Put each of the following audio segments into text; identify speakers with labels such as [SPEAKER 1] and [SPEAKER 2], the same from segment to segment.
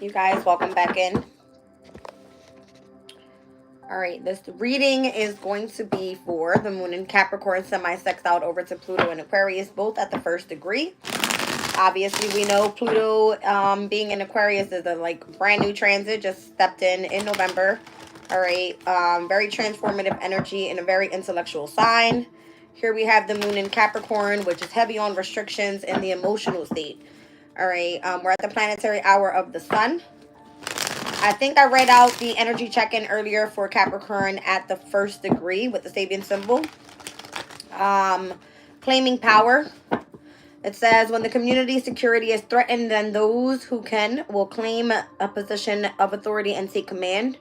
[SPEAKER 1] you guys. Welcome back in. All right, this reading is going to be for the moon in Capricorn, semi-sextile over to Pluto and Aquarius, both at the first degree. Obviously, we know Pluto being in Aquarius is a brand new transit, just stepped in November. All right, very transformative energy in a very intellectual sign. Here we have the moon in Capricorn, which is heavy on restrictions in the emotional state. All right, we're at the planetary hour of the sun. I think I read out the energy check-in earlier for Capricorn at the first degree with the Sabian symbol. Claiming power. It says, when the community security is threatened, then those who can will claim a position of authority and take command.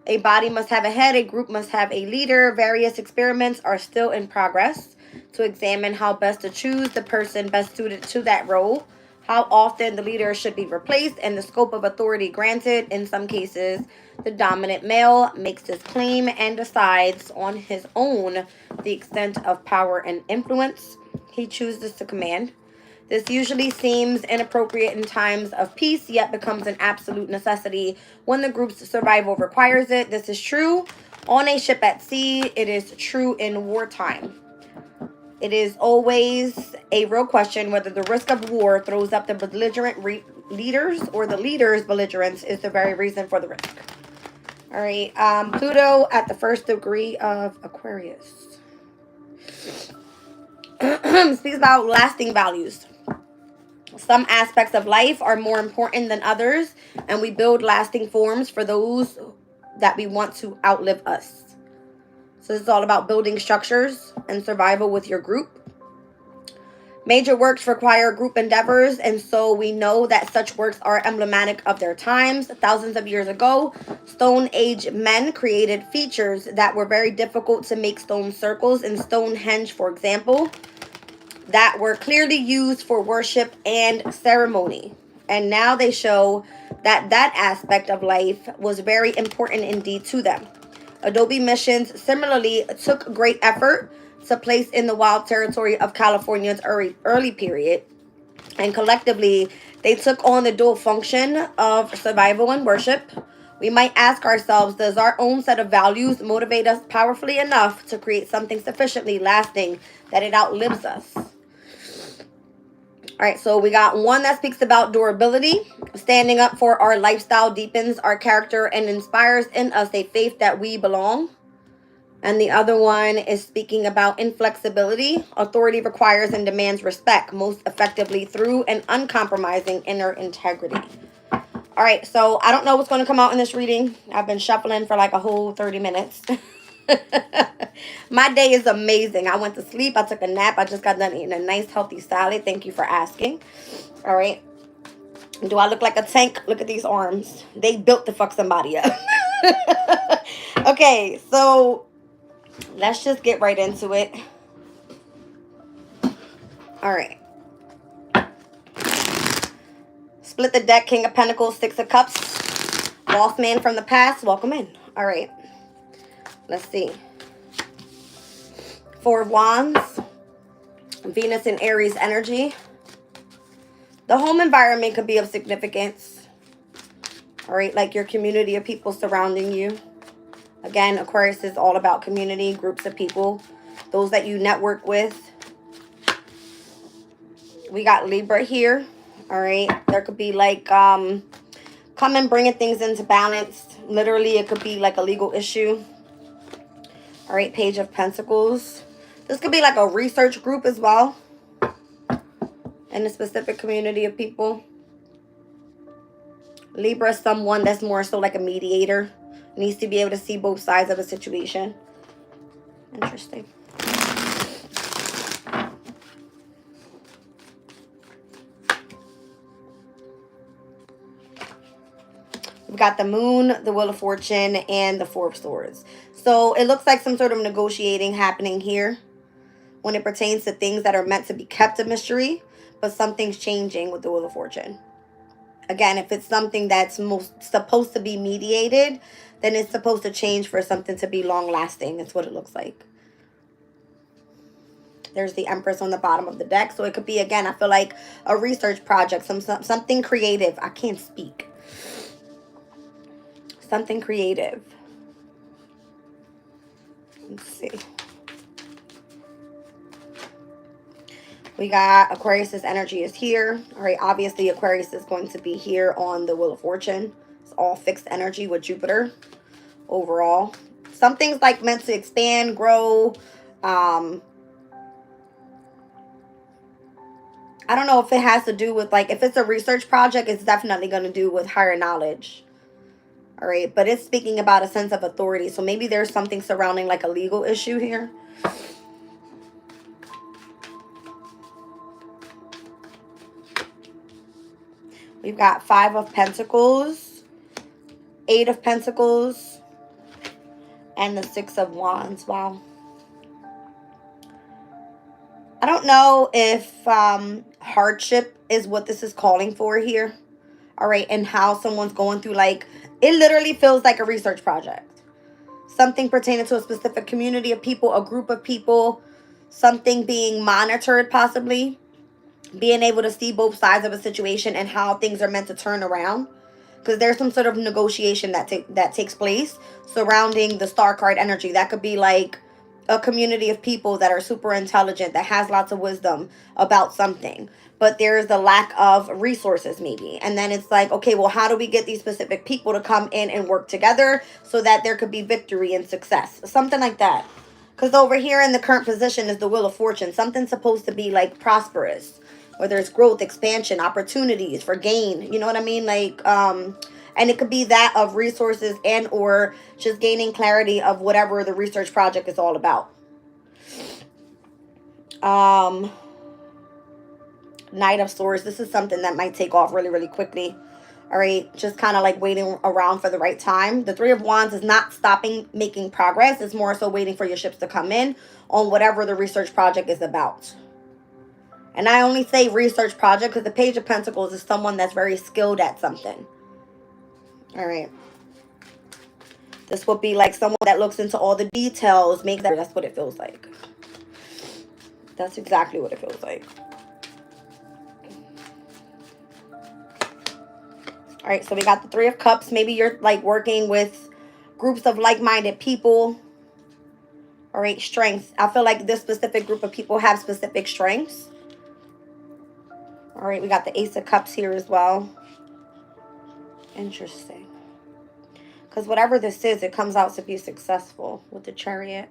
[SPEAKER 1] A body must have a head, a group must have a leader. Various experiments are still in progress to examine how best to choose the person best suited to that role, how often the leader should be replaced, and the scope of authority granted. In some cases, the dominant male makes his claim and decides on his own the extent of power and influence he chooses to command. This usually seems inappropriate in times of peace, yet becomes an absolute necessity when the group's survival requires it. This is true on a ship at sea. It is true in wartime. It is always a real question whether the risk of war throws up the belligerent leaders or the leaders' belligerence is the very reason for the risk. All right, Pluto at the first degree of Aquarius. Speaks about lasting values. Some aspects of life are more important than others, and we build lasting forms for those that we want to outlive us. So this is all about building structures and survival with your group. Major works require group endeavors, and so we know that such works are emblematic of their times. Thousands of years ago, Stone Age men created features that were very difficult to make stone circles in Stonehenge, for example, that were clearly used for worship and ceremony. And now they show that that aspect of life was very important indeed to them. Adobe missions similarly took great effort to place in the wild territory of California's early period. And collectively, they took on the dual function of survival and worship. We might ask ourselves, does our own set of values motivate us powerfully enough to create something sufficiently lasting that it outlives us? All right, so we got one that speaks about durability. Standing up for our lifestyle deepens our character and inspires in us a faith that we belong. And the other one is speaking about inflexibility. Authority requires and demands respect, most effectively through an uncompromising inner integrity. All right, so I don't know what's going to come out in this reading. I've been shuffling for like a whole 30 minutes. My day is amazing. I went to sleep. I took a nap. I just got done eating a nice healthy salad. Thank you for asking. All right. Do I look like a tank? Look at these arms. They built to fuck somebody up. Okay, so let's just get right into it. All right. Split the deck. King of Pentacles, Six of Cups. Lost man from the past. Welcome in. All right. Let's see. Four of Wands. Venus and Aries energy. The home environment could be of significance. All right, like your community of people surrounding you. Again, Aquarius is all about community, groups of people, those that you network with. We got Libra here. All right, there could be like coming bringing things into balance. Literally, it could be like a legal issue. All right, Page of Pentacles. This could be like a research group as well. In a specific community of people. Libra is someone that's more so like a mediator. Needs to be able to see both sides of a situation. Interesting. We've got the Moon, the Wheel of Fortune, and the Four of Swords. So it looks like some sort of negotiating happening here when it pertains to things that are meant to be kept a mystery, but something's changing with the Wheel of Fortune. Again, if it's something that's supposed to be mediated, then it's supposed to change for something to be long-lasting. That's what it looks like. There's the Empress on the bottom of the deck. So it could be, again, I feel like a research project, something creative. I can't speak. Something creative. Let's see. We got Aquarius's energy is here. All right, obviously Aquarius is going to be here on the Wheel of Fortune. It's all fixed energy with Jupiter overall. Something's like meant to expand, grow. I don't know if it has to do with, like, if it's a research project, it's definitely going to do with higher knowledge. All right, but it's speaking about a sense of authority. So maybe there's something surrounding like a legal issue here. We've got 5 of Pentacles, 8 of Pentacles, and the 6 of Wands. Wow. I don't know if hardship is what this is calling for here. All right, and how someone's going through, like, it literally feels like a research project. Something pertaining to a specific community of people, a group of people, something being monitored possibly. Being able to see both sides of a situation and how things are meant to turn around. Because there's some sort of negotiation that takes place surrounding the star card energy. That could be like a community of people that are super intelligent, that has lots of wisdom about something. But there's a lack of resources maybe. And then it's like, okay, well, how do we get these specific people to come in and work together so that there could be victory and success? Something like that. Because over here in the current position is the Wheel of Fortune. Something's supposed to be like prosperous. Or there's growth, expansion, opportunities for gain. You know what I mean? Like, and it could be that of resources and or just gaining clarity of whatever the research project is all about. Knight of Swords. This is something that might take off really, really quickly. All right, just kind of like waiting around for the right time. The 3 of Wands is not stopping making progress. It's more so waiting for your ships to come in on whatever the research project is about. And I only say research project because the Page of Pentacles is someone that's very skilled at something. All right. This would be like someone that looks into all the details. That's what it feels like. That's exactly what it feels like. All right, so we got the 3 of Cups. Maybe you're like working with groups of like-minded people. All right, strength. I feel like this specific group of people have specific strengths. All right, we got the Ace of Cups here as well. Interesting. Because whatever this is, it comes out to be successful with the Chariot.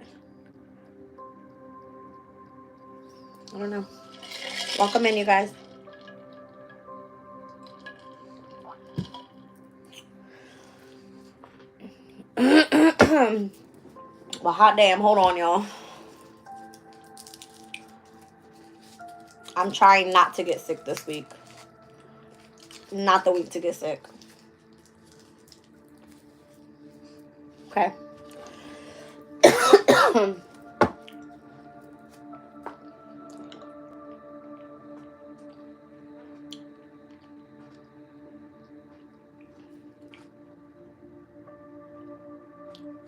[SPEAKER 1] I don't know. Welcome in, you guys. Well, hot damn. Hold on, y'all. I'm trying not to get sick this week. Not the week to get sick. Okay.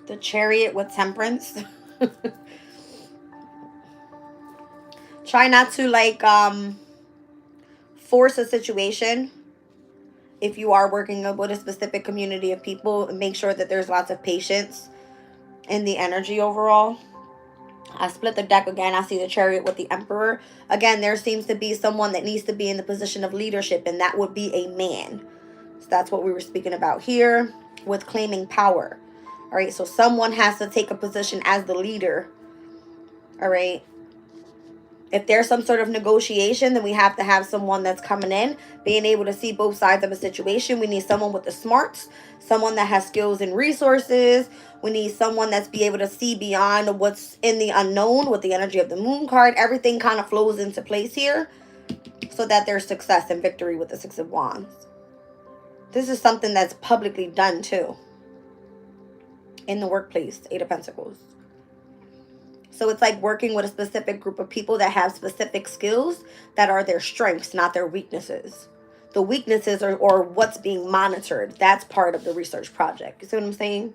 [SPEAKER 1] The Chariot with Temperance. Try not to like force a situation. If you are working with a specific community of people, make sure that there's lots of patience in the energy overall. I split the deck again. I see the Chariot with the Emperor. Again, there seems to be someone that needs to be in the position of leadership, and that would be a man. So that's what we were speaking about here with claiming power. All right, so someone has to take a position as the leader. All right. If there's some sort of negotiation, then we have to have someone that's coming in, being able to see both sides of a situation. We need someone with the smarts, someone that has skills and resources. We need someone that's be able to see beyond what's in the unknown with the energy of the Moon card. Everything kind of flows into place here so that there's success and victory with the 6 of Wands. This is something that's publicly done too. In the workplace, 8 of Pentacles. So it's like working with a specific group of people that have specific skills that are their strengths, not their weaknesses. The weaknesses are or what's being monitored. That's part of the research project. You see what I'm saying?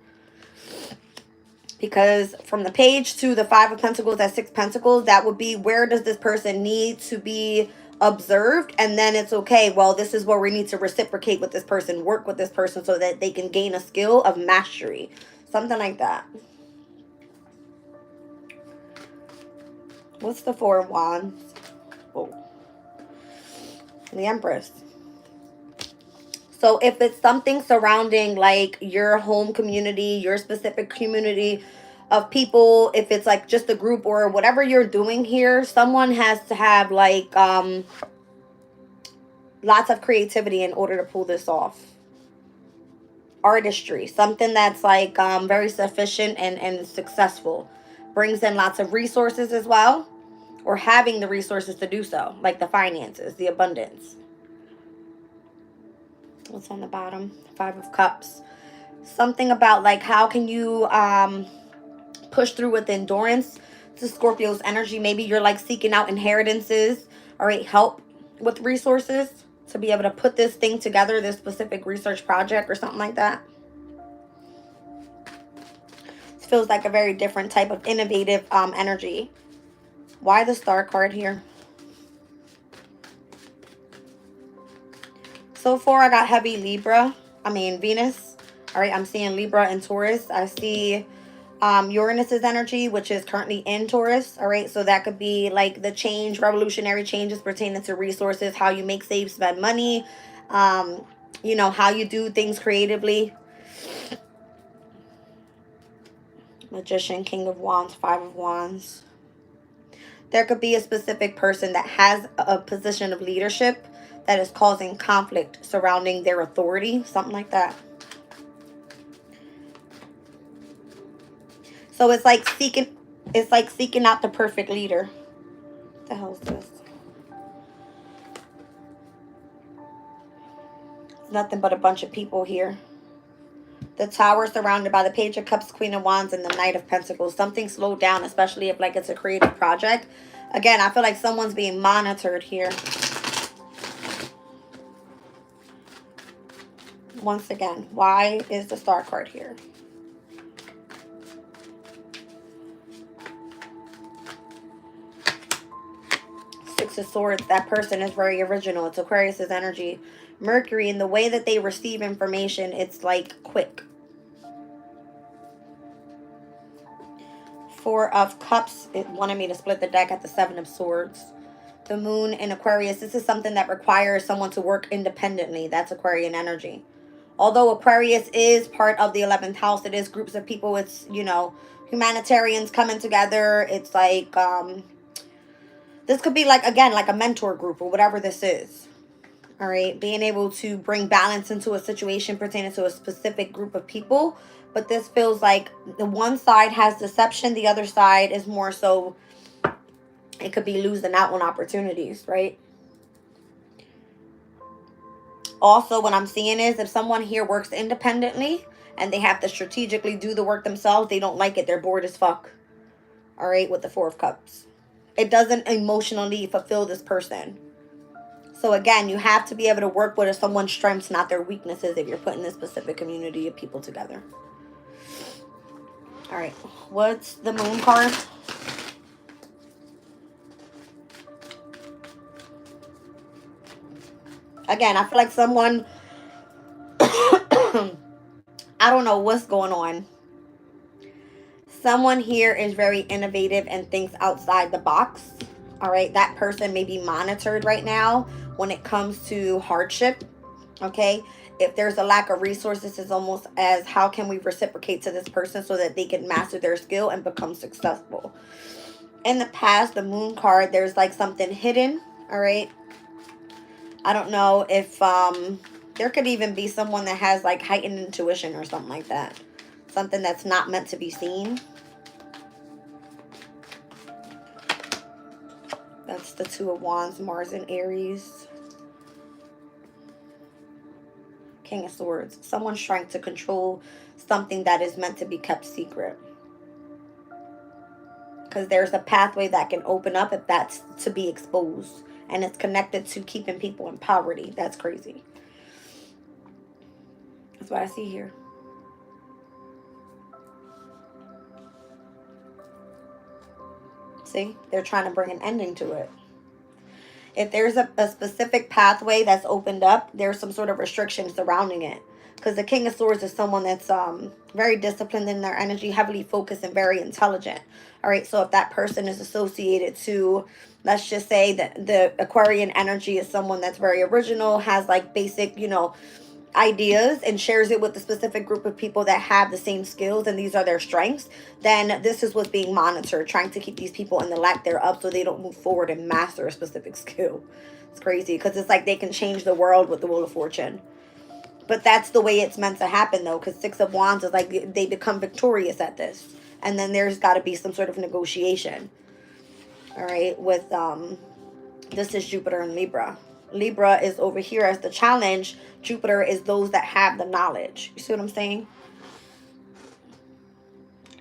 [SPEAKER 1] Because from the page to the Five of Pentacles, that Six Pentacles, that would be, where does this person need to be observed? And then it's okay, well, this is where we need to reciprocate with this person, work with this person so that they can gain a skill of mastery. Something like that. What's the Four of Wands? Oh. The Empress. So if it's something surrounding like your home community, your specific community of people, if it's like just a group or whatever you're doing here, someone has to have like lots of creativity in order to pull this off. Artistry, something that's like very sufficient and successful. Brings in lots of resources as well, or having the resources to do so, like the finances, the abundance. What's on the bottom? Five of Cups. Something about like how can you push through with endurance. To Scorpio's energy, maybe you're like seeking out inheritances, all right, help with resources to be able to put this thing together, this specific research project or something like that. This feels like a very different type of innovative energy. Why the Star card here? So far, I got heavy Venus. All right, I'm seeing Libra and Taurus. I see Uranus's energy, which is currently in Taurus. All right, so that could be like the change, revolutionary changes pertaining to resources, how you make, save, spend money, you know, how you do things creatively. Magician, King of Wands, Five of Wands. There could be a specific person that has a position of leadership that is causing conflict surrounding their authority, something like that. So it's like seeking out the perfect leader. What the hell is this? It's nothing but a bunch of people here. The Tower surrounded by the Page of Cups, Queen of Wands, and the Knight of Pentacles. Something slowed down, especially if like it's a creative project. Again, I feel like someone's being monitored here. Once again, why is the Star card here? Six of Swords. That person is very original. It's Aquarius's energy. Mercury, in the way that they receive information, it's like quick. Four of Cups. It wanted me to split the deck at the Seven of Swords. The Moon in Aquarius. This is something that requires someone to work independently. That's Aquarian energy. Although Aquarius is part of the 11th house, it is groups of people. It's, you know, humanitarians coming together. It's like, this could be like, again, like a mentor group or whatever this is. All right. Being able to bring balance into a situation pertaining to a specific group of people. But this feels like the one side has deception. The other side is more so, it could be losing out on opportunities, right? Also, what I'm seeing is if someone here works independently and they have to strategically do the work themselves, they don't like it. They're bored as fuck. All right, with the Four of Cups. It doesn't emotionally fulfill this person. So again, you have to be able to work with someone's strengths, not their weaknesses, if you're putting this specific community of people together. All right, what's the Moon card? Again, I feel like someone, I don't know what's going on. Someone here is very innovative and thinks outside the box. All right, that person may be monitored right now when it comes to hardship. Okay, if there's a lack of resources, it's almost as how can we reciprocate to this person so that they can master their skill and become successful. In the past, the Moon card, there's like something hidden. All right, I don't know if there could even be someone that has like heightened intuition or something like that. Something that's not meant to be seen. That's the Two of Wands, Mars and Aries. King of Swords. Someone's trying to control something that is meant to be kept secret. Because there's a pathway that can open up if that's to be exposed. And it's connected to keeping people in poverty. That's crazy. That's what I see here. See, they're trying to bring an ending to it. If there's a specific pathway that's opened up, there's some sort of restriction surrounding it. Because the King of Swords is someone that's very disciplined in their energy, heavily focused, and very intelligent. All right, so if that person is associated to, let's just say that the Aquarian energy is someone that's very original, has like basic, ideas, and shares it with a specific group of people that have the same skills and these are their strengths, then this is what's being monitored, trying to keep these people in the lack thereof so they don't move forward and master a specific skill. It's crazy because it's like they can change the world with the Wheel of Fortune. But that's the way it's meant to happen, though, because Six of Wands is like they become victorious at this. And then there's got to be some sort of negotiation. All right, with this is Jupiter and Libra. Libra is over here as the challenge. Jupiter is those that have the knowledge. You see what I'm saying?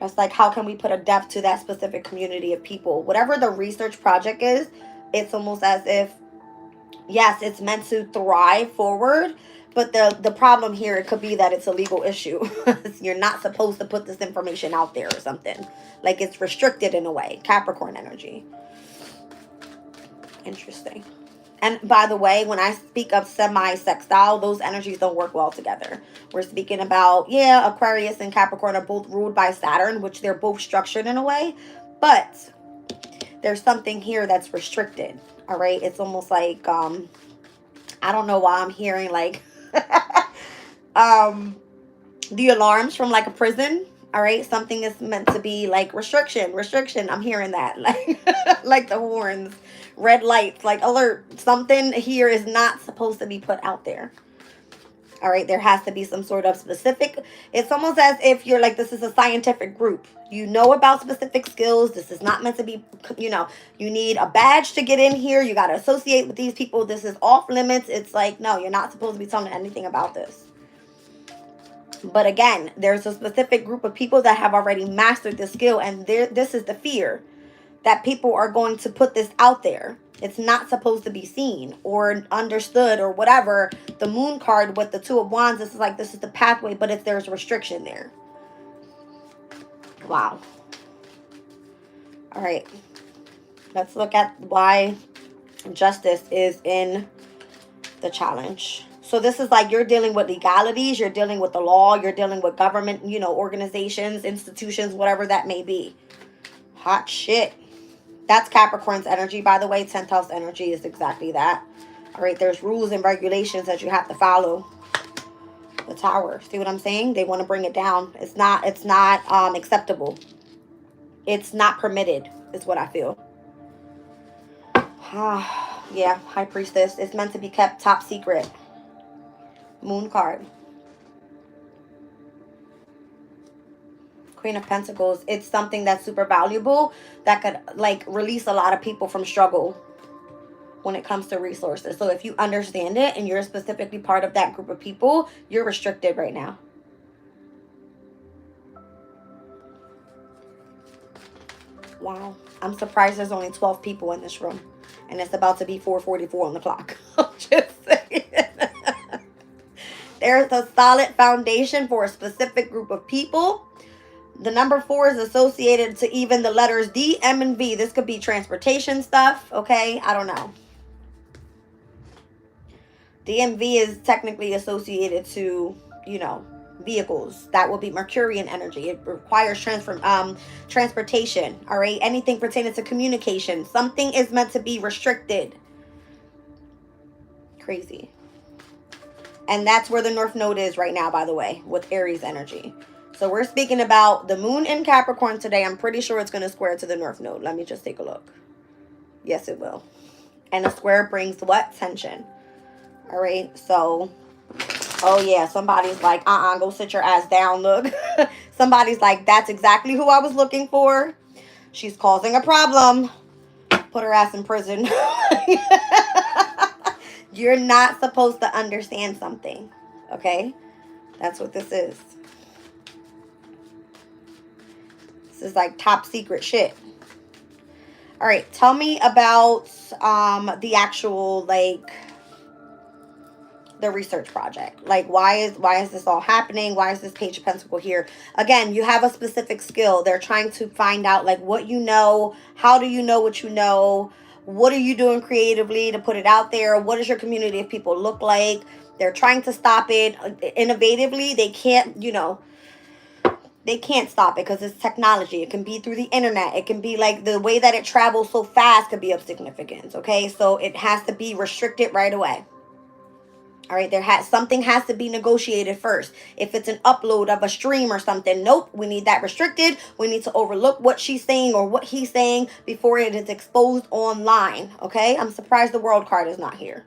[SPEAKER 1] That's like, how can we put a depth to that specific community of people? Whatever the research project is, it's almost as if, yes, it's meant to thrive forward. But the problem here, it could be that it's a legal issue. You're not supposed to put this information out there or something. Like it's restricted in a way. Capricorn energy. Interesting. And by the way, when I speak of semi-sextile, those energies don't work well together. We're speaking about, yeah, Aquarius and Capricorn are both ruled by Saturn, which they're both structured in a way. But there's something here that's restricted. All right. It's almost like, I don't know why I'm hearing like the alarms from like a prison. All right, something is meant to be like restriction. I'm hearing that like like the horns, red lights, like alert. Something here is not supposed to be put out there. All right, there has to be some sort of specific. It's almost as if you're like, this is a scientific group. You know about specific skills. This is not meant to be, you need a badge to get in here. You got to associate with these people. This is off limits. It's like, no, you're not supposed to be telling anything about this. But again, there's a specific group of people that have already mastered the skill. And this is the fear that people are going to put this out there. It's not supposed to be seen or understood or whatever. The moon card with the Two of Wands, this is like, this is the pathway, but if there's restriction there. Wow. All right. Let's look at why justice is in the challenge. So this is like you're dealing with legalities, you're dealing with the law, you're dealing with government, organizations, institutions, whatever that may be. Hot shit. That's Capricorn's energy, by the way. 10th house energy is exactly that. All right, there's rules and regulations that you have to follow. The Tower. See what I'm saying? They want to bring it down. It's not acceptable. It's not permitted, is what I feel. Yeah, High Priestess. It's meant to be kept top secret. Moon card. Queen of Pentacles. It's something that's super valuable that could like release a lot of people from struggle when it comes to resources. So if you understand it and you're specifically part of that group of people, you're restricted right now. Wow. I'm surprised there's only 12 people in this room. And it's about to be 4:44 on the clock. I'm just saying. There's a solid foundation for a specific group of people. The number 4 is associated to even the letters D, M, and V. This could be transportation stuff, okay? I don't know. DMV is technically associated to, vehicles. That will be Mercurian energy. It requires transportation, all right? Anything pertaining to communication. Something is meant to be restricted. Crazy. And that's where the North Node is right now, by the way, with Aries energy. So we're speaking about the moon in Capricorn today. I'm pretty sure it's going to square to the North Node. Let me just take a look. Yes, it will. And a square brings what? Tension. All right. So, oh yeah, somebody's like, go sit your ass down. Look. Somebody's like, that's exactly who I was looking for. She's causing a problem. Put her ass in prison. You're not supposed to understand something. Okay? That's what this is. This is like top secret shit. All right, tell me about the actual like the research project. Like, why is this all happening? Why is this Page of Pentacles here? Again, you have a specific skill. They're trying to find out, like, what you know. How do you know what you know? What are you doing creatively to put it out there? What does your community of people look like? They're trying to stop it innovatively. They can't, you know, they can't stop it because it's technology. It can be through the internet. It can be like the way that it travels so fast could be of significance. Okay, so it has to be restricted right away. All right, something has to be negotiated first. If it's an upload of a stream or something, nope, we need that restricted. We need to overlook what she's saying or what he's saying before it is exposed online. Okay, I'm surprised the World card is not here.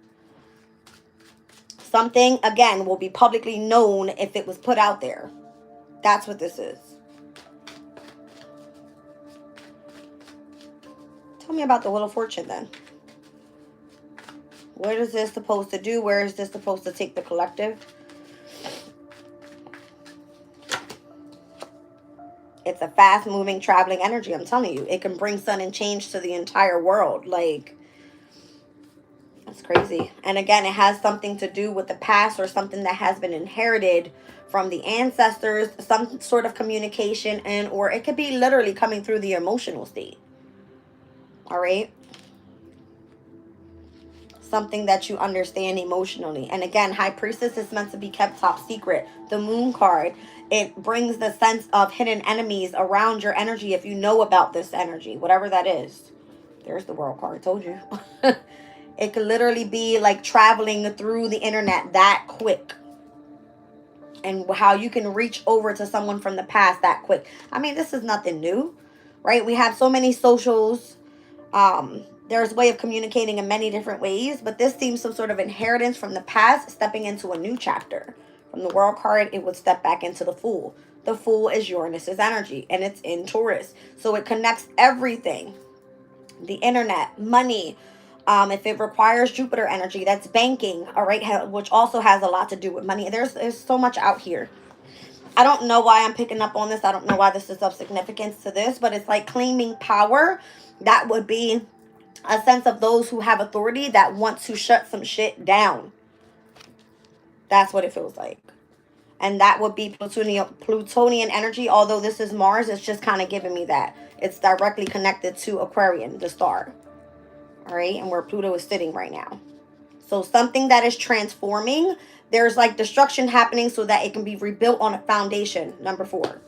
[SPEAKER 1] Something, again, will be publicly known if it was put out there. That's what this is. Tell me about the Wheel of Fortune then. What is this supposed to do? Where is this supposed to take the collective? It's a fast-moving, traveling energy. I'm telling you. It can bring sudden change to the entire world. Like, that's crazy. And again, it has something to do with the past or something that has been inherited from the ancestors. Some sort of communication, and or it could be literally coming through the emotional state. All right? Something that you understand emotionally. And again, High Priestess is meant to be kept top secret. The Moon card, it brings the sense of hidden enemies around your energy if you know about this energy, whatever that is. There's the World card, told you. It could literally be like traveling through the internet that quick. And how you can reach over to someone from the past that quick. I mean, this is nothing new, right? We have so many socials. There's a way of communicating in many different ways, but this seems some sort of inheritance from the past, stepping into a new chapter. From the World card, it would step back into the Fool. The Fool is Uranus's energy, and it's in Taurus. So it connects everything. The internet, money. If it requires Jupiter energy, that's banking, all right, which also has a lot to do with money. There's so much out here. I don't know why I'm picking up on this. I don't know why this is of significance to this, but it's like claiming power. That would be a sense of those who have authority that want to shut some shit down. That's what it feels like. And that would be Plutonian energy. Although this is Mars, it's just kind of giving me that. It's directly connected to Aquarian, the star. All right, and where Pluto is sitting right now. So something that is transforming. There's like destruction happening so that it can be rebuilt on a foundation. Number 4.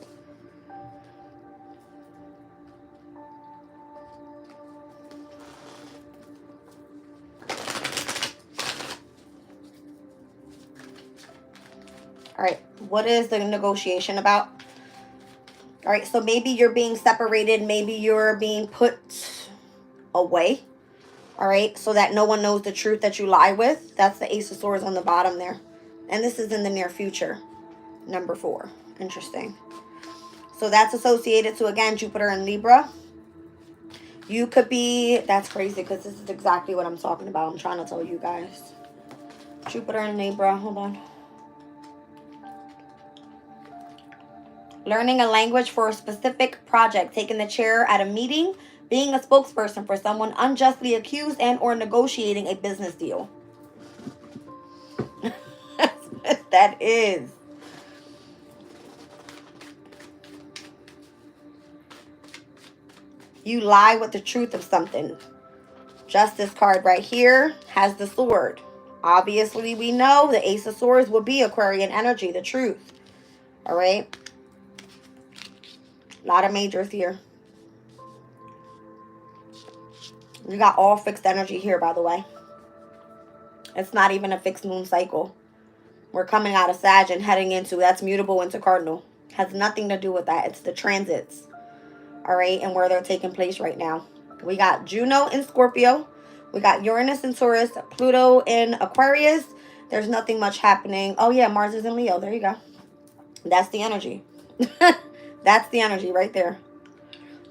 [SPEAKER 1] All right, what is the negotiation about? All right, so maybe you're being separated. Maybe you're being put away. All right, so that no one knows the truth that you lie with. That's the Ace of Swords on the bottom there. And this is in the near future. Number 4. Interesting. So that's associated to, again, Jupiter and Libra. You could be, that's crazy because this is exactly what I'm talking about. I'm trying to tell you guys. Jupiter and Libra, hold on. Learning a language for a specific project. Taking the chair at a meeting. Being a spokesperson for someone unjustly accused and or negotiating a business deal. That's what that is. You lie with the truth of something. Justice card right here has the sword. Obviously, we know the Ace of Swords will be Aquarian energy, the truth. All right? A lot of majors here. You got all fixed energy here, by the way. It's not even a fixed moon cycle. We're coming out of Sag and heading into, that's mutable into Cardinal. Has nothing to do with that. It's the transits. All right, and where they're taking place right now. We got Juno in Scorpio. We got Uranus in Taurus. Pluto in Aquarius. There's nothing much happening. Oh, yeah, Mars is in Leo. There you go. That's the energy. That's the energy right there.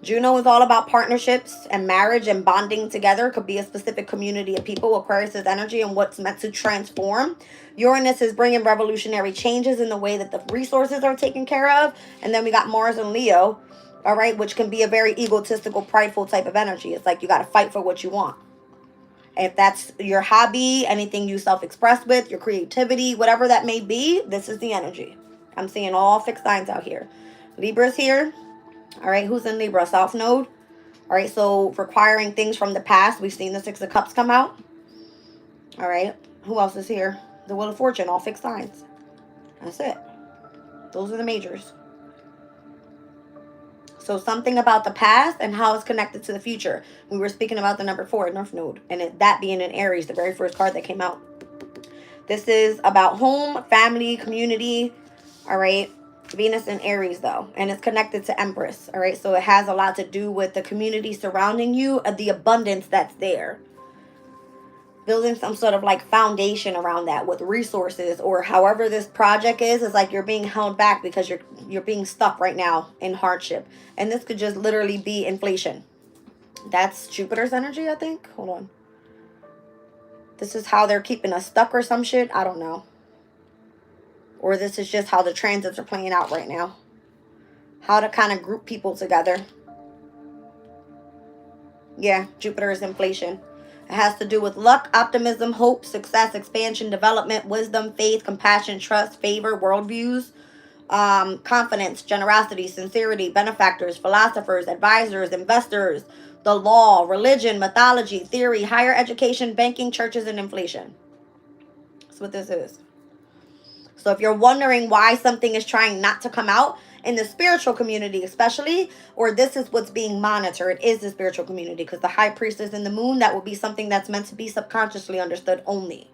[SPEAKER 1] Juno is all about partnerships and marriage and bonding together. Could be a specific community of people. Aquarius is energy and what's meant to transform. Uranus is bringing revolutionary changes in the way that the resources are taken care of. And then we got Mars and Leo, all right, which can be a very egotistical, prideful type of energy. It's like you got to fight for what you want. If that's your hobby, anything you self-express with, your creativity, whatever that may be, this is the energy. I'm seeing all fixed signs out here. Libra's here. All right, who's in Libra? South Node. All right, so requiring things from the past. We've seen the Six of Cups come out. All right, who else is here? The Wheel of Fortune, all fixed signs. That's it. Those are the majors. So something about the past and how it's connected to the future. We were speaking about the number 4, North Node, and that being in Aries, the very first card that came out. This is about home, family, community. All right. Venus in Aries, though, and it's connected to Empress. All right. So it has a lot to do with the community surrounding you, the abundance that's there. Building some sort of like foundation around that with resources, or however this project is like you're being held back because you're being stuck right now in hardship. And this could just literally be inflation. That's Jupiter's energy, I think. Hold on. This is how they're keeping us stuck or some shit. I don't know. Or this is just how the transits are playing out right now. How to kind of group people together. Yeah, Jupiter is inflation. It has to do with luck, optimism, hope, success, expansion, development, wisdom, faith, compassion, trust, favor, worldviews, confidence, generosity, sincerity, benefactors, philosophers, advisors, investors, the law, religion, mythology, theory, higher education, banking, churches, and inflation. That's what this is. So if you're wondering why something is trying not to come out in the spiritual community especially, or this is what's being monitored, is the spiritual community, because the high priestess and the moon, that will be something that's meant to be subconsciously understood only.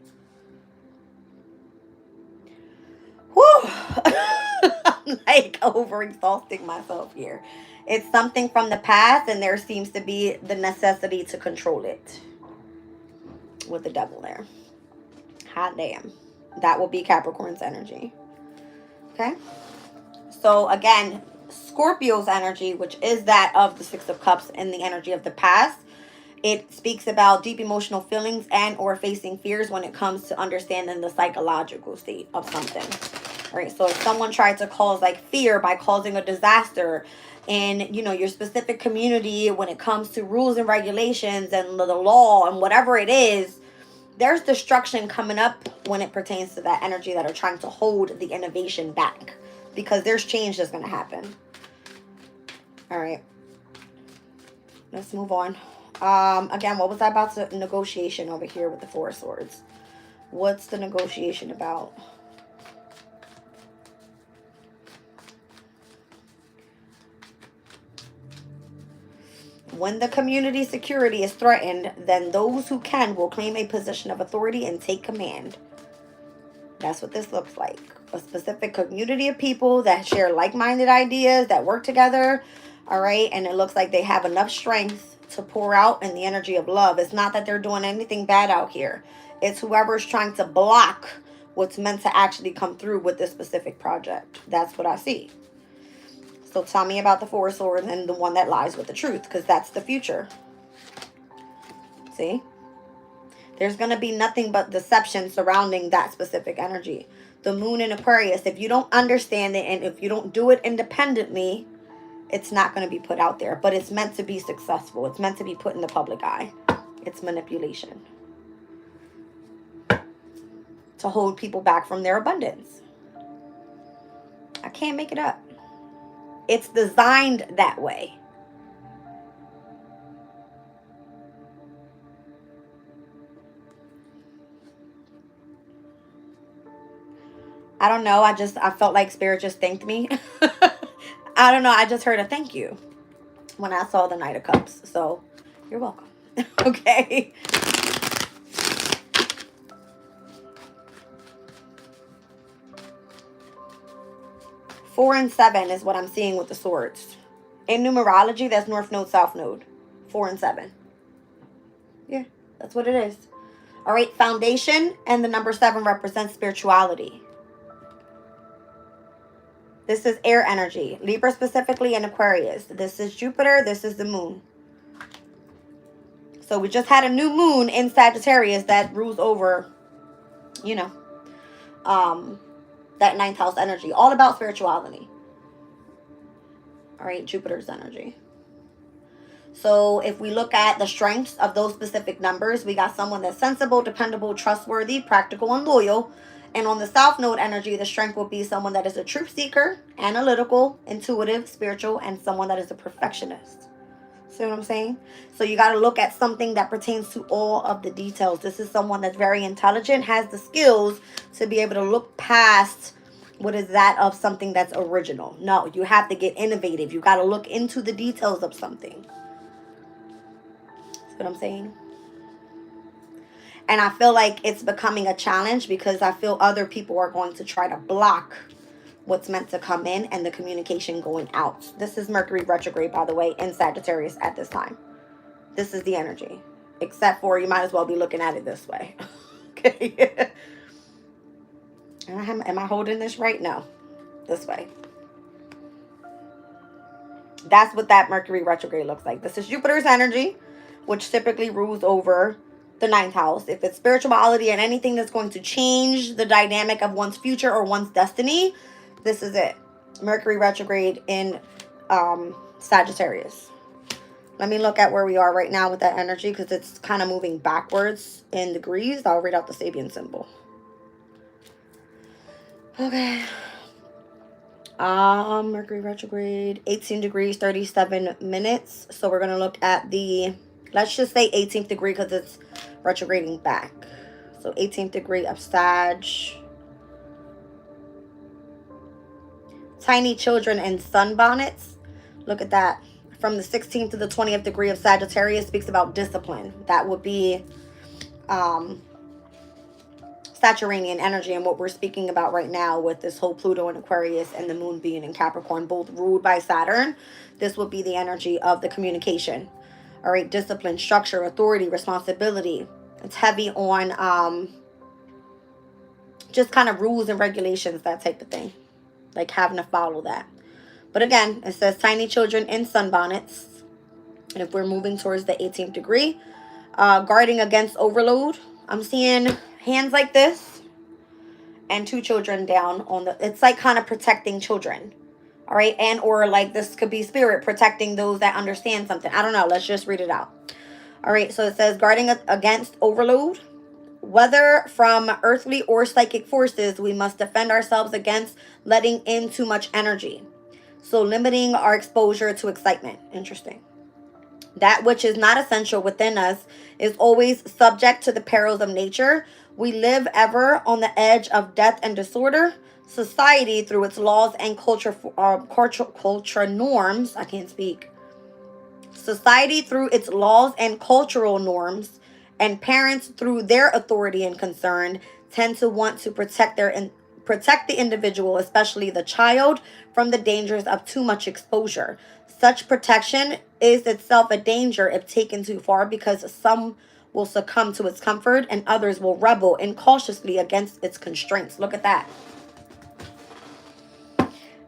[SPEAKER 1] Whew. I'm like overexhausting myself here. It's something from the past, and there seems to be the necessity to control it with the devil there. Hot damn. That will be Capricorn's energy. Okay. So again, Scorpio's energy, which is that of the Six of Cups and the energy of the past, it speaks about deep emotional feelings and or facing fears when it comes to understanding the psychological state of something. All right, so if someone tried to cause like fear by causing a disaster in, you know, your specific community when it comes to rules and regulations and the law and whatever it is, there's destruction coming up when it pertains to that energy that are trying to hold the innovation back. Because there's change that's going to happen. All right. Let's move on. Again, what was I about to negotiation over here with the Four of Swords? What's the negotiation about? When the community security is threatened, then those who can will claim a position of authority and take command. That's what this looks like. A specific community of people that share like-minded ideas, that work together, all right? And it looks like they have enough strength to pour out in the energy of love. It's not that they're doing anything bad out here. It's whoever's trying to block what's meant to actually come through with this specific project. That's what I see. So tell me about the Four of Swords and the one that lies with the truth, because that's the future. See? There's going to be nothing but deception surrounding that specific energy. The moon in Aquarius, if you don't understand it and if you don't do it independently, it's not going to be put out there. But it's meant to be successful. It's meant to be put in the public eye. It's manipulation. To hold people back from their abundance. I can't make it up. It's designed that way. I don't know. I felt like Spirit just thanked me. I don't know. I just heard a thank you when I saw the Knight of Cups. So, you're welcome. Okay. Four and 7 is what I'm seeing with the swords. In numerology, that's North Node, South Node. 4 and 7. Yeah, that's what it is. All right, foundation and the number 7 represents spirituality. This is air energy. Libra specifically and Aquarius. This is Jupiter. This is the moon. So we just had a new moon in Sagittarius that rules over, you know, that 9th house energy. All about spirituality. All right, Jupiter's energy. So if we look at the strengths of those specific numbers, we got someone that's sensible, dependable, trustworthy, practical, and loyal. And on the South Node energy, the strength will be someone that is a truth seeker, analytical, intuitive, spiritual, and someone that is a perfectionist. See what I'm saying? So you got to look at something that pertains to all of the details. This is someone that's very intelligent, has the skills to be able to look past what is that of something that's original. No, you have to get innovative. You got to look into the details of something. See what I'm saying? And I feel like it's becoming a challenge because I feel other people are going to try to block what's meant to come in and the communication going out. This is Mercury retrograde, by the way, in Sagittarius at this time. This is the energy. Except for you might as well be looking at it this way. Okay. Am I holding this right? No. This way. That's what that Mercury retrograde looks like. This is Jupiter's energy, which typically rules over the 9th house. If it's spirituality and anything that's going to change the dynamic of one's future or one's destiny, this is it. Mercury retrograde in Sagittarius. Let me look at where we are right now with that energy because it's kind of moving backwards in degrees. I'll read out the Sabian symbol. Okay. Mercury retrograde, 18 degrees, 37 minutes. So we're going to look at the, let's just say 18th degree because it's retrograding back. So 18th degree of Sag. Tiny children and sunbonnets. Look at that. From the 16th to the 20th degree of Sagittarius speaks about discipline. That would be Saturnian energy, and what we're speaking about right now with this whole Pluto and Aquarius and the moon being in Capricorn, both ruled by Saturn. This would be the energy of the communication. All right, discipline, structure, authority, responsibility. It's heavy on just kind of rules and regulations, that type of thing. Like having to follow that. But again, it says tiny children in sunbonnets. And if we're moving towards the 18th degree, guarding against overload. I'm seeing hands like this and 2 children down on the, it's like kind of protecting children. All right. And or like this could be spirit protecting those that understand something. I don't know. Let's just read it out. All right. So it says guarding against overload. Whether from earthly or psychic forces, we must defend ourselves against letting in too much energy. So limiting our exposure to excitement. Interesting. That which is not essential within us is always subject to the perils of nature. We live ever on the edge of death and disorder. Society, through its laws and culture norms, I can't speak. Society, through its laws and cultural norms, and parents, through their authority and concern, tend to want to protect the individual, especially the child, from the dangers of too much exposure. Such protection is itself a danger if taken too far, because some will succumb to its comfort and others will rebel incautiously against its constraints. Look at that.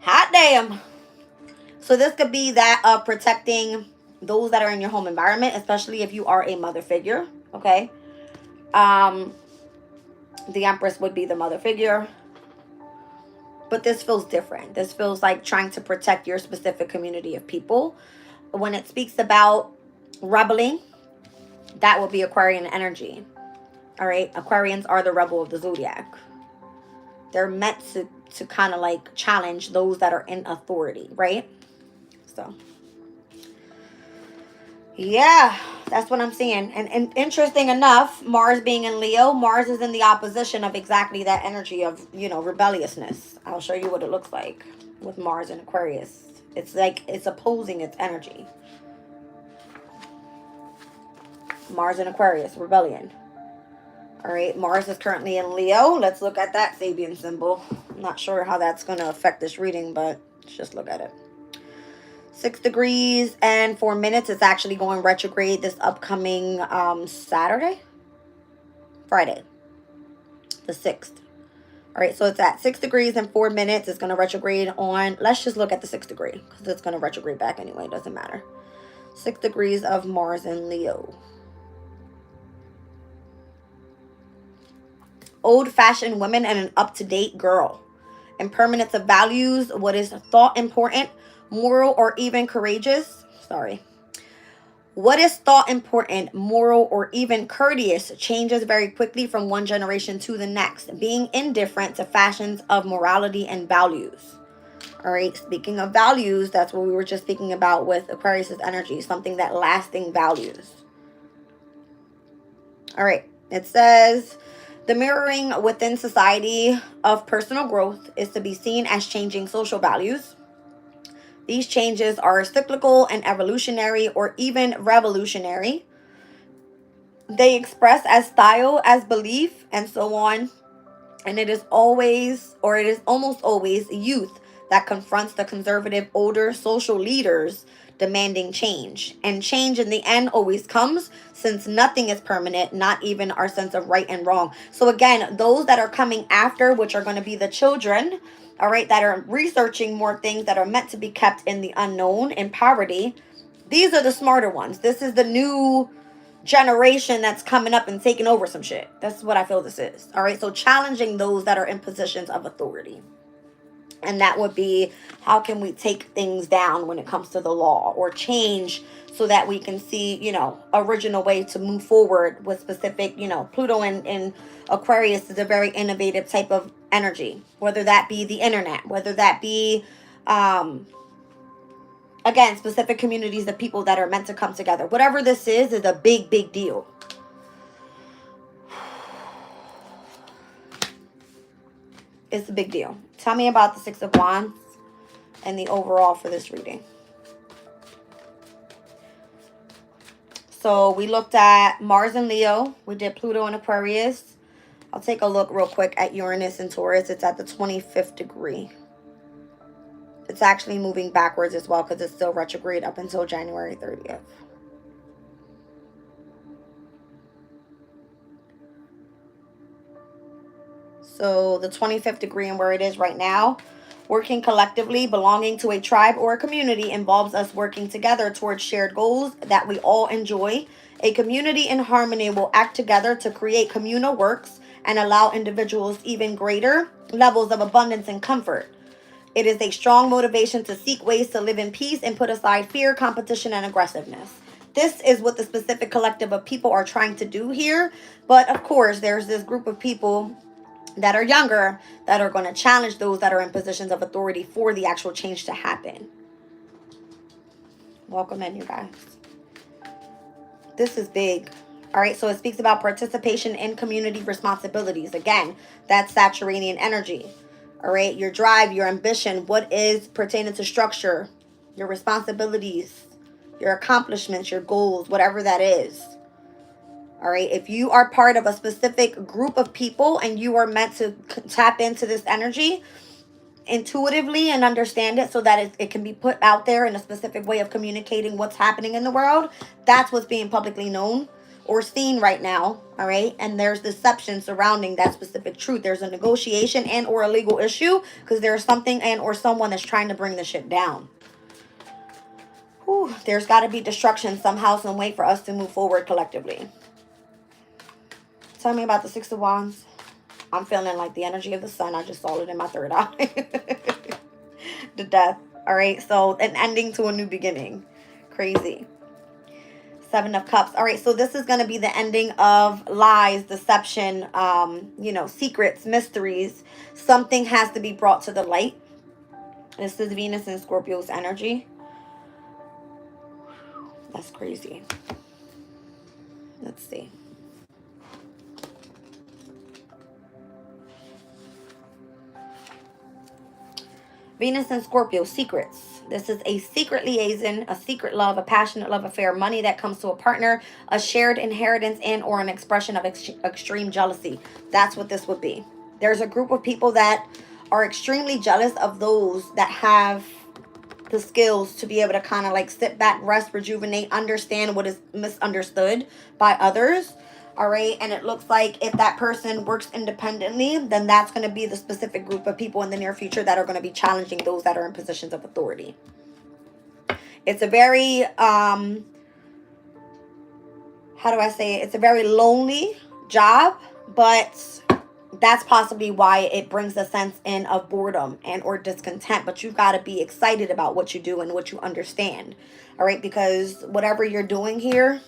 [SPEAKER 1] Hot damn. So this could be that of protecting those that are in your home environment, especially if you are a mother figure. Okay. The Empress would be the mother figure. But this feels different. This feels like trying to protect your specific community of people. When it speaks about rebelling, that will be Aquarian energy. All right. Aquarians are the rebel of the zodiac. They're meant to kind of like challenge those that are in authority, right? So, yeah, that's what I'm seeing. And interesting enough, Mars being in Leo, Mars is in the opposition of exactly that energy of, rebelliousness. I'll show you what it looks like with Mars and Aquarius. It's like it's opposing its energy. Mars and Aquarius, rebellion. All right, Mars is currently in Leo. Let's look at that Sabian symbol. I'm not sure how that's going to affect this reading, but let's just look at it. 6 degrees and 4 minutes. It's actually going retrograde this upcoming Friday, the 6th. All right, so it's at 6 degrees and 4 minutes. It's going to retrograde on, let's just look at the 6th degree because it's going to retrograde back anyway. It doesn't matter. 6 degrees of Mars in Leo. Old-fashioned women and an up-to-date girl. Impermanence of values, what is thought important, moral, or even courageous. What is thought important, moral, or even courteous changes very quickly from one generation to the next, being indifferent to fashions of morality and values. All right, speaking of values, that's what we were just speaking about with Aquarius' energy, something that lasting values. All right, it says the mirroring within society of personal growth is to be seen as changing social values. These changes are cyclical and evolutionary or even revolutionary. They express as style, as belief, and so on. And it is always, or it is almost always, youth that confronts the conservative older social leaders demanding change. And change in the end always comes, since nothing is permanent, not even our sense of right and wrong. So again, those that are coming after, which are going to be the children, all right, that are researching more things that are meant to be kept in the unknown, in poverty, these are the smarter ones. This is the new generation that's coming up and taking over some shit. That's what I feel this is. All right. So challenging those that are in positions of authority. And that would be, how can we take things down when it comes to the law, or change so that we can see, original way to move forward with specific, Pluto in Aquarius is a very innovative type of energy, whether that be the internet, whether that be, again, specific communities of people that are meant to come together. Whatever this is a big, big deal. It's a big deal. Tell me about the Six of Wands and the overall for this reading. So we looked at Mars and Leo. We did Pluto and Aquarius. I'll take a look real quick at Uranus and Taurus. It's at the 25th degree. It's actually moving backwards as well because it's still retrograde up until January 30th. So the 25th degree and where it is right now, working collectively, belonging to a tribe or a community involves us working together towards shared goals that we all enjoy. A community in harmony will act together to create communal works and allow individuals even greater levels of abundance and comfort. It is a strong motivation to seek ways to live in peace and put aside fear, competition, and aggressiveness. This is what the specific collective of people are trying to do here. But of course, there's this group of people that are younger that are going to challenge those that are in positions of authority for the actual change to happen. Welcome in, you guys. This is big. All right, so it speaks about participation in community responsibilities. Again, that's Saturnian energy. All right, your drive, your ambition, what is pertaining to structure, your responsibilities, your accomplishments, your goals, whatever that is. All right, if you are part of a specific group of people and you are meant to tap into this energy intuitively and understand it so that it can be put out there in a specific way of communicating what's happening in the world, that's what's being publicly known or seen right now. All right, and there's deception surrounding that specific truth. There's a negotiation and or a legal issue because there's something and or someone that's trying to bring the shit down. Whew, there's got to be destruction somehow, some way for us to move forward collectively. Tell me about the Six of Wands. I'm feeling like the energy of the sun. I just saw it in my third eye. The death. All right. So an ending to a new beginning. Crazy. Seven of Cups. All right. So this is going to be the ending of lies, deception, secrets, mysteries. Something has to be brought to the light. This is Venus and Scorpio's energy. That's crazy. Let's see. Venus and Scorpio, secrets. This is a secret liaison, a secret love, a passionate love affair, money that comes to a partner, a shared inheritance, and or an expression of extreme jealousy. That's what this would be. There's a group of people that are extremely jealous of those that have the skills to be able to kind of like sit back, rest, rejuvenate, understand what is misunderstood by others. All right. And it looks like if that person works independently, then that's going to be the specific group of people in the near future that are going to be challenging those that are in positions of authority. It's a very, how do I say it? It's a very lonely job, but that's possibly why it brings a sense in of boredom and or discontent. But you've got to be excited about what you do and what you understand. All right, because whatever you're doing here,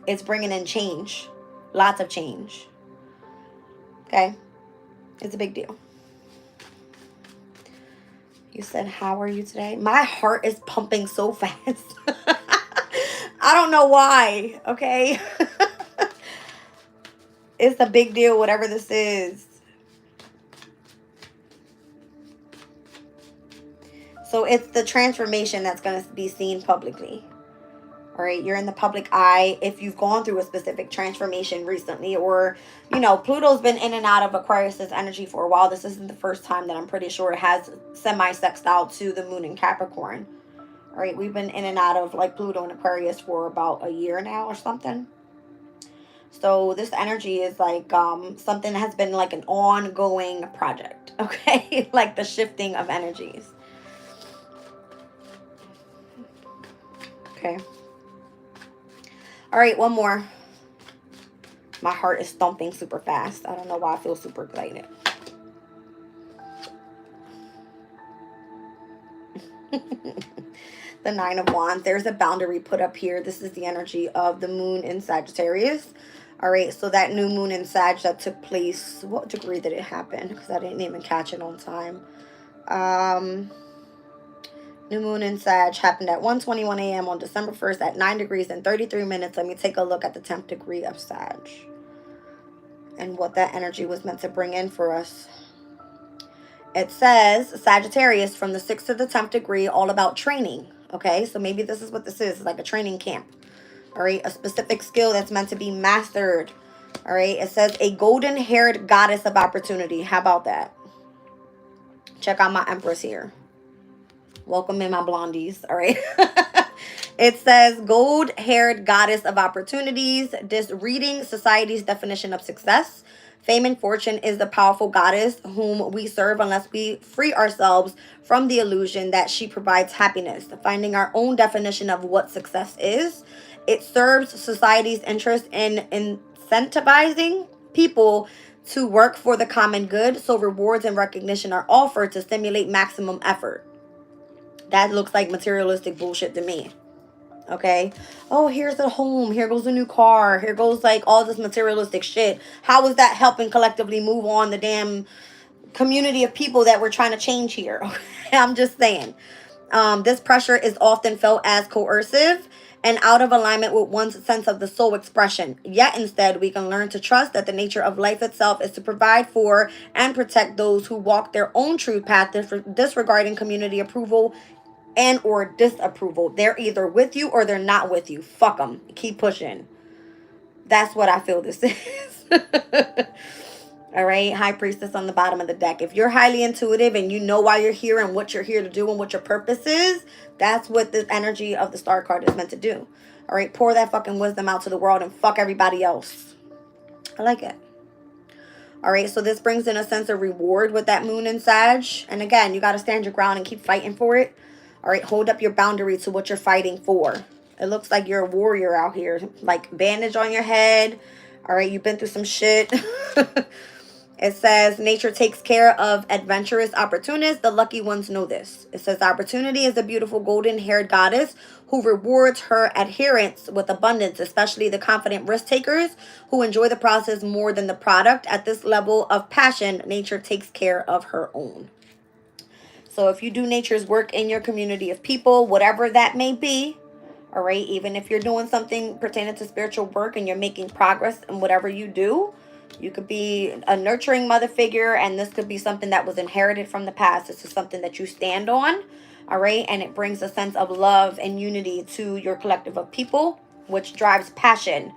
[SPEAKER 1] it's bringing in change, lots of change. Okay, it's a big deal. You said, how are you today? My heart is pumping so fast. I don't know why. Okay. It's a big deal, whatever this is. So it's the transformation that's going to be seen publicly. All right, you're in the public eye if you've gone through a specific transformation recently, or, you know, Pluto's been in and out of Aquarius's energy for a while. This isn't the first time that I'm pretty sure it has semi-sextile to the moon in Capricorn. All right, we've been in and out of like Pluto and Aquarius for about a year now or something. So this energy is like something that has been like an ongoing project, okay? Like the shifting of energies. Okay. All right, one more. My heart is thumping super fast. I don't know why I feel super excited. The Nine of Wands. There's a boundary put up here. This is the energy of the moon in Sagittarius. All right, so that new moon in Sag that took place, what degree did it happen? Because I didn't even catch it on time. New moon in Sag happened at 1:21 a.m. on December 1st at 9 degrees and 33 minutes. Let me take a look at the 10th degree of Sag and what that energy was meant to bring in for us. It says Sagittarius from the 6th to the 10th degree, all about training. Okay, so maybe this is what this is. It's like a training camp. All right, a specific skill that's meant to be mastered. All right, it says a golden-haired goddess of opportunity. How about that? Check out my Empress here. Welcome in my blondies. All right. It says gold-haired goddess of opportunities. This reading society's definition of success. Fame and fortune is the powerful goddess whom we serve unless we free ourselves from the illusion that she provides happiness. Finding our own definition of what success is. It serves society's interest in incentivizing people to work for the common good, so rewards and recognition are offered to stimulate maximum effort. That looks like materialistic bullshit to me. Okay. Oh, here's a home. Here goes a new car. Here goes like all this materialistic shit. How is that helping collectively move on the damn community of people that we're trying to change here? I'm just saying. This pressure is often felt as coercive and out of alignment with one's sense of the soul expression. Yet instead, we can learn to trust that the nature of life itself is to provide for and protect those who walk their own true path, disregarding community approval and or disapproval. They're either with you or they're not with you. Fuck them. Keep pushing. That's what I feel this is. All right, High Priestess on the bottom of the deck. If you're highly intuitive and you know why you're here and what you're here to do and what your purpose is, that's what this energy of the Star card is meant to do. All right, pour that fucking wisdom out to the world and fuck everybody else. I like it. All right, so this brings in a sense of reward with that moon in Sag. And again, you got to stand your ground and keep fighting for it. All right, hold up your boundary to what you're fighting for. It looks like you're a warrior out here. Like bandage on your head. All right, you've been through some shit. It says, nature takes care of adventurous opportunists. The lucky ones know this. It says, opportunity is a beautiful golden-haired goddess who rewards her adherents with abundance, especially the confident risk takers who enjoy the process more than the product. At this level of passion, nature takes care of her own. So if you do nature's work in your community of people, whatever that may be, all right, even if you're doing something pertaining to spiritual work and you're making progress in whatever you do, you could be a nurturing mother figure, and this could be something that was inherited from the past. This is something that you stand on, all right? And it brings a sense of love and unity to your collective of people, which drives passion.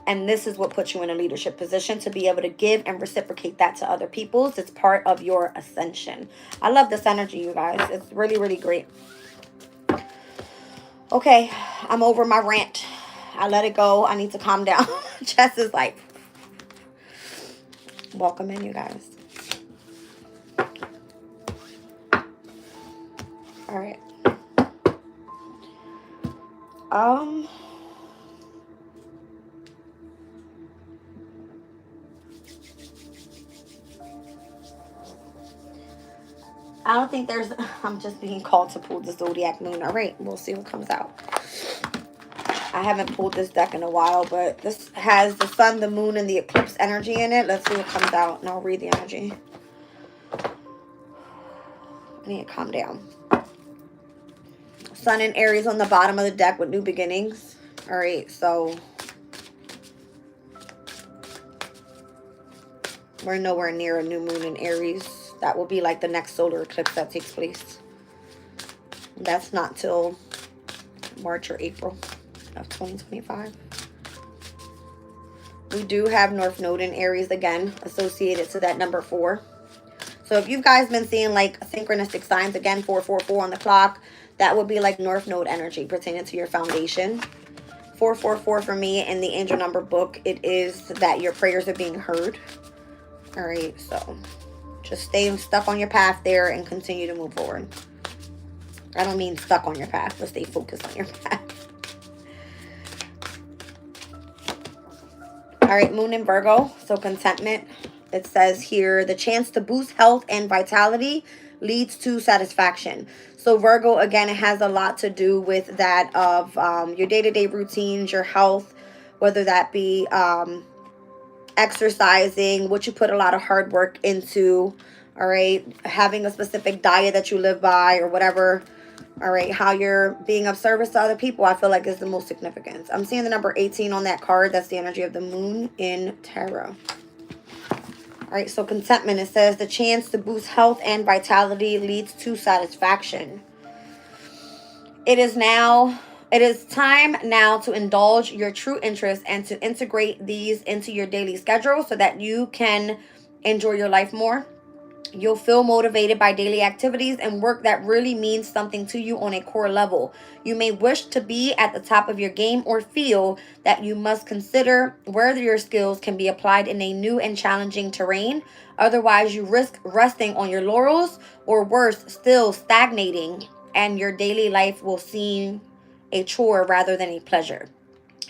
[SPEAKER 1] And this is what puts you in a leadership position to be able to give and reciprocate that to other people. It's part of your ascension. I love this energy, you guys. It's really, really great. Okay, I'm over my rant. I let it go. I need to calm down. Chest is like... Welcome in, you guys. All right. I don't think there's, I'm just being called to pull the Zodiac Moon. All right, we'll see what comes out. I haven't pulled this deck in a while, but this has the sun, the moon, and the eclipse energy in it. Let's see what comes out, and I'll read the energy. I need to calm down. Sun and Aries on the bottom of the deck with new beginnings. All right, so we're nowhere near a new moon in Aries. That will be like the next solar eclipse that takes place. That's not till March or April of 2025. We do have North Node in Aries again, associated to that number 4. So if you guys been seeing like synchronistic signs, again, 444 on the clock, that would be like North Node energy pertaining to your foundation. 444 for me in the angel number book, it is that your prayers are being heard. All right, so just stay stuck on your path there and continue to move forward. I don't mean stuck on your path, but stay focused on your path. All right, Moon in Virgo, so contentment. It says here, the chance to boost health and vitality leads to satisfaction. So Virgo, again, it has a lot to do with that of your day-to-day routines, your health, whether that be exercising, what you put a lot of hard work into, all right, having a specific diet that you live by or whatever. All right, how you're being of service to other people, I feel like is the most significant. I'm seeing the number 18 on that card. That's the energy of the moon in tarot. All right, so contentment, it says the chance to boost health and vitality leads to satisfaction. It is time now to indulge your true interests and to integrate these into your daily schedule so that you can enjoy your life more. You'll feel motivated by daily activities and work that really means something to you on a core level. You may wish to be at the top of your game or feel that you must consider whether your skills can be applied in a new and challenging terrain. Otherwise, you risk resting on your laurels or worse, still stagnating, and your daily life will seem a chore rather than a pleasure.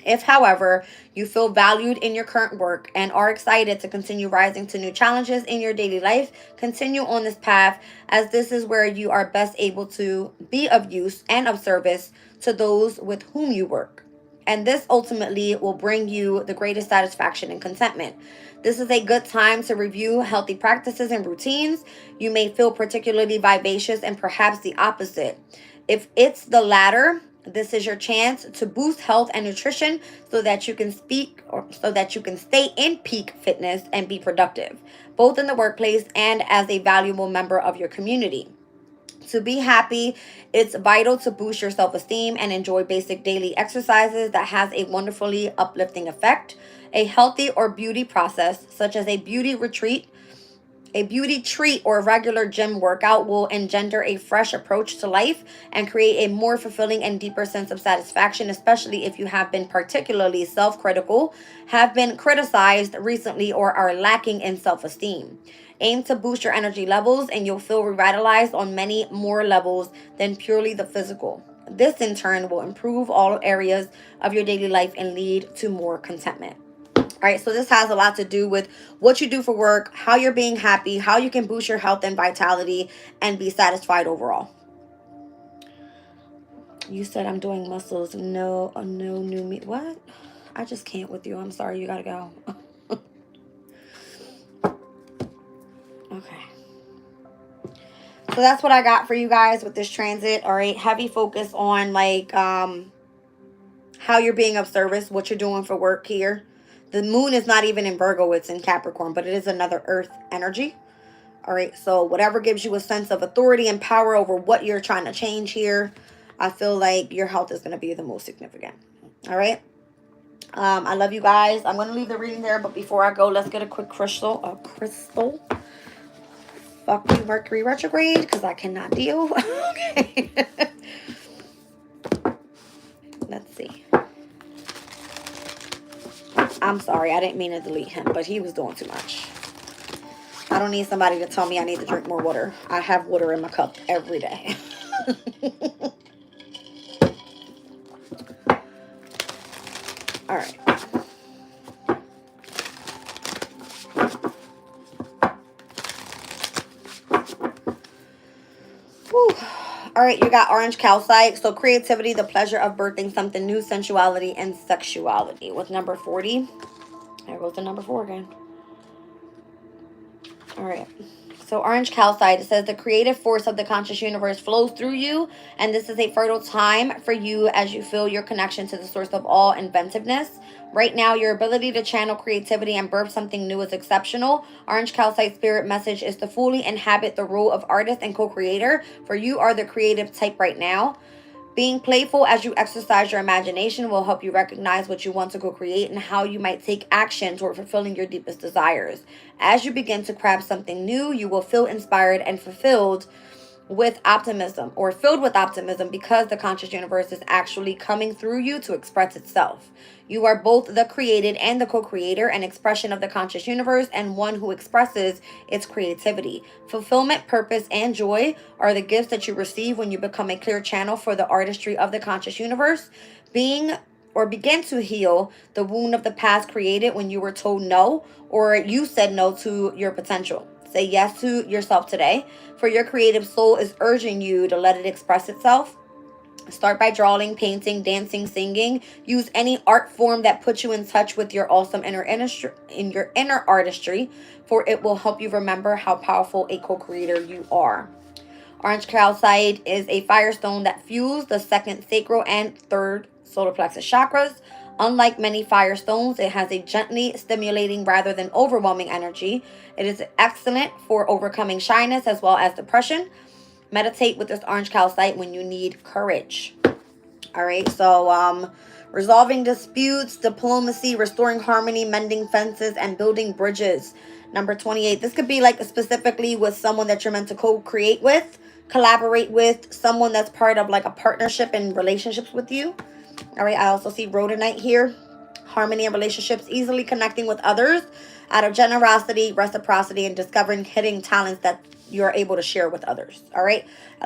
[SPEAKER 1] If, however, you feel valued in your current work and are excited to continue rising to new challenges in your daily life, continue on this path, as this is where you are best able to be of use and of service to those with whom you work. And this ultimately will bring you the greatest satisfaction and contentment. This is a good time to review healthy practices and routines. You may feel particularly vivacious and perhaps the opposite. If it's the latter, this is your chance to boost health and nutrition so that you can stay in peak fitness and be productive, both in the workplace and as a valuable member of your community. To be happy, it's vital to boost your self-esteem and enjoy basic daily exercises that has a wonderfully uplifting effect. A healthy or beauty process, such as a beauty retreat, a beauty treat, or regular gym workout will engender a fresh approach to life and create a more fulfilling and deeper sense of satisfaction, especially if you have been particularly self-critical, have been criticized recently, or are lacking in self-esteem. Aim to boost your energy levels and you'll feel revitalized on many more levels than purely the physical. This in turn will improve all areas of your daily life and lead to more contentment. All right, so this has a lot to do with what you do for work, how you're being happy, how you can boost your health and vitality and be satisfied overall. You said I'm doing muscles. No new meat. What? I just can't with you. I'm sorry. You got to go. Okay. So that's what I got for you guys with this transit. All right. Heavy focus on like how you're being of service, what you're doing for work here. The moon is not even in Virgo, it's in Capricorn, but it is another earth energy. All right, so whatever gives you a sense of authority and power over what you're trying to change here, I feel like your health is going to be the most significant. All right. I love you guys. I'm going to leave the reading there, but before I go, let's get a quick crystal. Fuck you, Mercury retrograde, because I cannot deal. Okay. Let's see. I'm sorry, I didn't mean to delete him, but he was doing too much. I don't need somebody to tell me I need to drink more water. I have water in my cup every day. All right. All right, you got orange calcite. So creativity, the pleasure of birthing something new, sensuality, and sexuality. With number 40. There goes the number 4 again. All right. So orange calcite, it says the creative force of the conscious universe flows through you, and this is a fertile time for you as you feel your connection to the source of all inventiveness. Right now, your ability to channel creativity and birth something new is exceptional. Orange calcite spirit message is to fully inhabit the role of artist and co-creator, for you are the creative type right now. Being playful as you exercise your imagination will help you recognize what you want to co-create and how you might take action toward fulfilling your deepest desires. As you begin to craft something new, you will feel inspired and fulfilled with optimism, or filled with optimism, because the conscious universe is actually coming through you to express itself. You are both the created and the co-creator, an expression of the conscious universe, and one who expresses its creativity. Fulfillment, purpose, and joy are the gifts that you receive when you become a clear channel for the artistry of the conscious universe. Begin to heal the wound of the past created when you were told no, or you said no to your potential. Say yes to yourself today, for your creative soul is urging you to let it express itself. Start by drawing, painting, dancing, singing. Use any art form that puts you in touch with your awesome inner artistry, for it will help you remember how powerful a co-creator you are. Orange calcite is a firestone that fuels the second sacral and third solar plexus chakras. Unlike many firestones, it has a gently stimulating rather than overwhelming energy. It is excellent for overcoming shyness as well as depression. Meditate with this orange calcite when you need courage. All right, so resolving disputes, diplomacy, restoring harmony, mending fences, and building bridges. Number 28. This could be like specifically with someone that you're meant to co-create with, collaborate with, someone that's part of like a partnership and relationships with you. All right, I also see rhodonite here. Harmony in relationships, easily connecting with others out of generosity, reciprocity, and discovering hidden talents that you're able to share with others. All right, I love